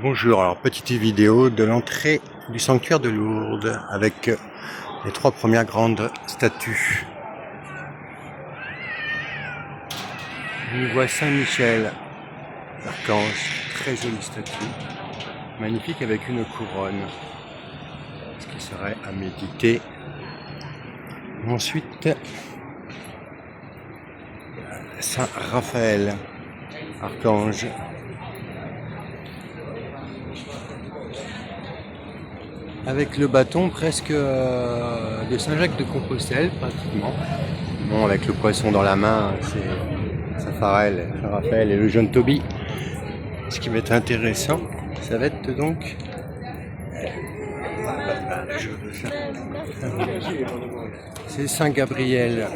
Bonjour, alors petite vidéo de l'entrée du sanctuaire de Lourdes avec les trois premières grandes statues. On y voit Saint-Michel, l'archange, très jolie statue, magnifique avec une couronne, ce qui serait à méditer. Ensuite, Saint Raphaël, archange. Avec le bâton presque de Saint-Jacques de Compostelle, pratiquement. Bon, avec le poisson dans la main, c'est Saint Raphaël et le jeune Toby. Ce qui va être intéressant, ça va être donc... C'est Saint Gabriel,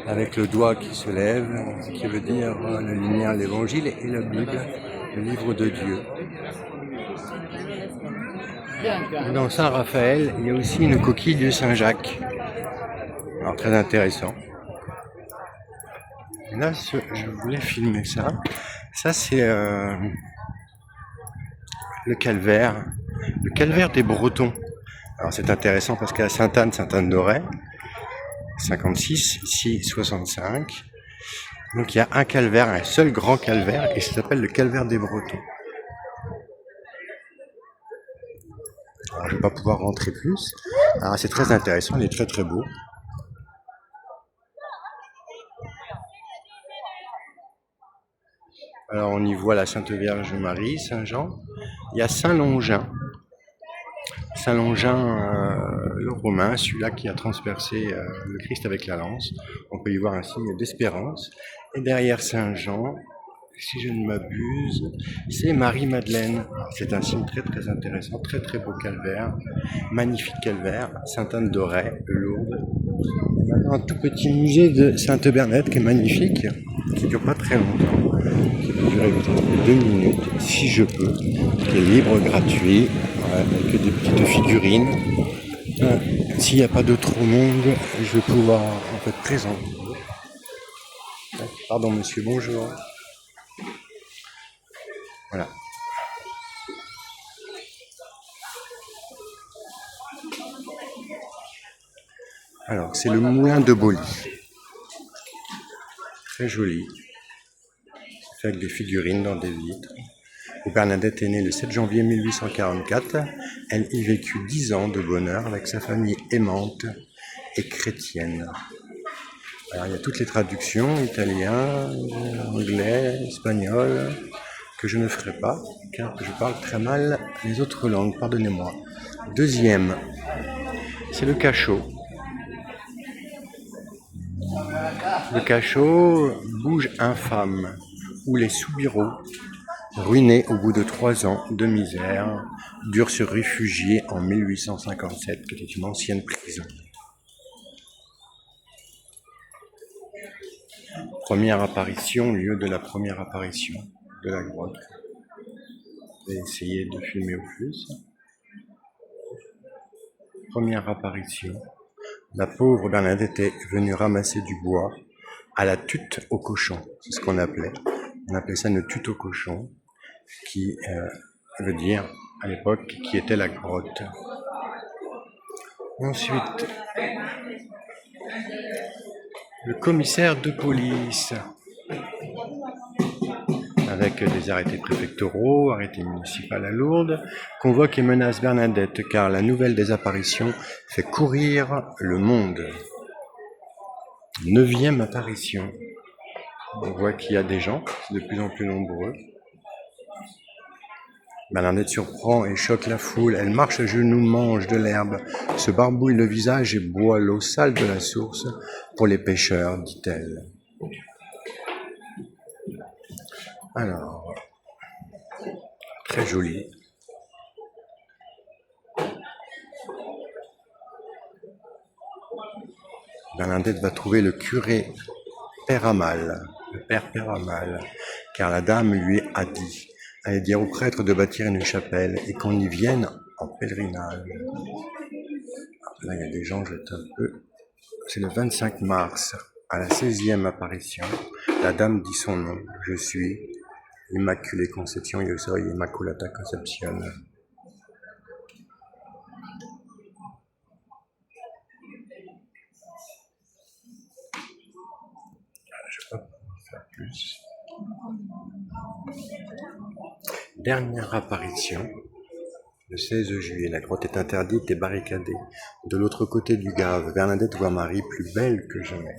avec le doigt qui se lève, ce qui veut dire la lumière, l'évangile et la Bible, le livre de Dieu. Dans Saint Raphaël, il y a aussi une coquille de Saint Jacques. Alors très intéressant. Là, je voulais filmer ça. Ça, c'est le calvaire des Bretons. Alors c'est intéressant parce qu'à Sainte-Anne d'Auray, 56, ici 65. Donc il y a un calvaire, un seul grand calvaire, et ça s'appelle le calvaire des Bretons. Alors, je ne vais pas pouvoir rentrer plus. Alors c'est très intéressant, il est très très beau. Alors on y voit la Sainte Vierge Marie, Saint Jean. Il y a Saint Longin. Saint Longin, le Romain, celui-là qui a transpercé le Christ avec la lance. On peut y voir un signe d'espérance. Et derrière Saint Jean, si je ne m'abuse, c'est Marie-Madeleine. C'est un signe très très intéressant, très très beau calvaire, magnifique calvaire, Sainte-Anne d'Auray, Lourdes. Un tout petit musée de Sainte-Bernadette qui est magnifique, qui ne dure pas très longtemps, qui peut durer peut-être 2 minutes, si je peux, qui est libre, gratuit, avec des petites figurines. S'il n'y a pas de trop monde, je vais pouvoir en fait présenter. Pardon monsieur, bonjour. Voilà. Alors, c'est le moulin de Boly. Très joli. C'est fait avec des figurines dans des vitres. Bernadette est née le 7 janvier 1844. Elle y vécut 10 ans de bonheur avec sa famille aimante et chrétienne. Alors, il y a toutes les traductions, italien, anglais, espagnol, que je ne ferai pas, car je parle très mal les autres langues, pardonnez-moi. Deuxième, c'est le cachot. Le cachot, bouge infâme, où les soubiraux, ruinés au bout de 3 ans de misère, durent se réfugier en 1857, qui était une ancienne prison. Première apparition, lieu de la première apparition de la grotte. Je vais essayer de filmer au plus. Première apparition. La pauvre Bernadette est venue ramasser du bois à la tute au cochon, c'est ce qu'on appelait. On appelait ça une tute au cochon, qui veut dire, à l'époque, qui était la grotte. Ensuite, le commissaire de police, avec des arrêtés préfectoraux, arrêtés municipaux à Lourdes, convoque et menace Bernadette, car la nouvelle des apparitions fait courir le monde. 9e apparition. On voit qu'il y a des gens, c'est de plus en plus nombreux. Bernadette surprend et choque la foule. Elle marche à genoux, mange de l'herbe, se barbouille le visage et boit l'eau sale de la source pour les pêcheurs, dit-elle. Alors, très joli. Bernadette va trouver le curé Père Amal, le père Père Amal, car la dame lui a dit, allait dire au prêtre de bâtir une chapelle et qu'on y vienne en pèlerinage. Là, il y a des gens, je vais un peu. C'est le 25 mars, à la 16e apparition. La dame dit son nom, je suis Immaculée Conception, io soy Immaculata Concepción. Je ne vais pas pouvoir faire plus. Dernière apparition, le 16 juillet, la grotte est interdite et barricadée. De l'autre côté du Gave, Bernadette voit Marie plus belle que jamais.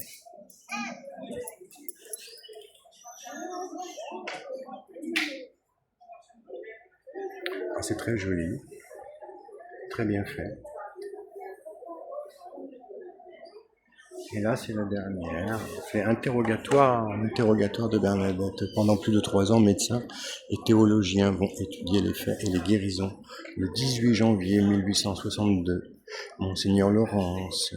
C'est très joli, très bien fait. Et là, c'est la dernière. C'est interrogatoire de Bernadette. Pendant plus de 3 ans, médecins et théologiens vont étudier les faits et les guérisons. Le 18 janvier 1862, Monseigneur Laurence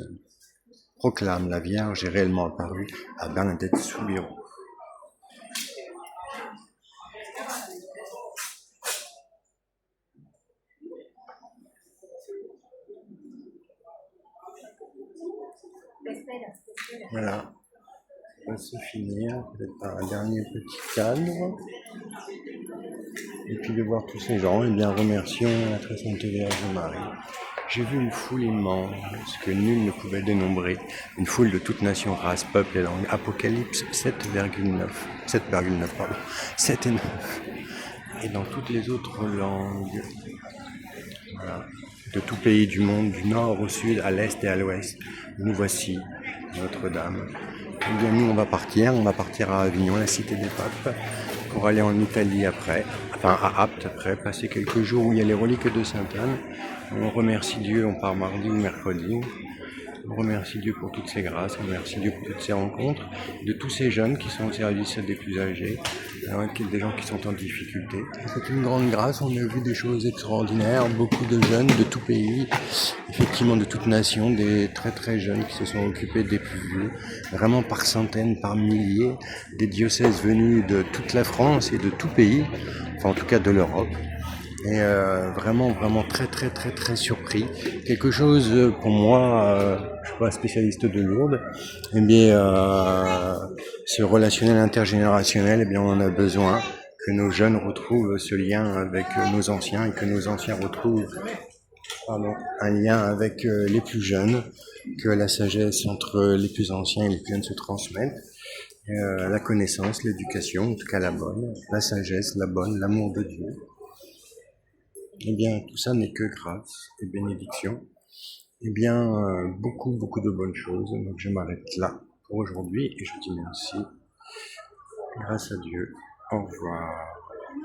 proclame la Vierge est réellement apparue à Bernadette Soubirous. Voilà, on va se finir peut-être par un dernier petit cadre. Et puis de voir tous ces gens, et bien remercions la très sainte Vierge Marie. J'ai vu une foule immense que nul ne pouvait dénombrer, une foule de toutes nations, races, peuples et langues. Apocalypse 7,9, 7 et 9. Et dans toutes les autres langues, voilà, de tout pays du monde, du nord au sud, à l'est et à l'ouest, nous voici, Notre-Dame. Eh bien nous on va partir à Avignon, la cité des papes, pour aller en Italie après, enfin à Apt après, passer quelques jours où il y a les reliques de Sainte-Anne. On remercie Dieu, on part mardi ou mercredi. On remercie Dieu pour toutes ces grâces, on remercie Dieu pour toutes ces rencontres, de tous ces jeunes qui sont au service des plus âgés, des gens qui sont en difficulté. C'est une grande grâce, on a vu des choses extraordinaires, beaucoup de jeunes de tout pays, effectivement de toute nation, des très très jeunes qui se sont occupés des plus vieux, vraiment par centaines, par milliers, des diocèses venus de toute la France et de tout pays, enfin en tout cas de l'Europe. Et vraiment très très très très surpris. Quelque chose pour moi, je suis pas spécialiste de Lourdes, eh bien ce relationnel intergénérationnel, eh bien on en a besoin, que nos jeunes retrouvent ce lien avec nos anciens et que nos anciens retrouvent un lien avec les plus jeunes, que la sagesse entre les plus anciens et les plus jeunes se transmette. La connaissance, l'éducation, en tout cas la bonne, la sagesse, la bonne, l'amour de Dieu. Eh bien, tout ça n'est que grâce et bénédiction. Eh bien, beaucoup de bonnes choses. Donc, je m'arrête là pour aujourd'hui et je vous dis merci. Grâce à Dieu. Au revoir.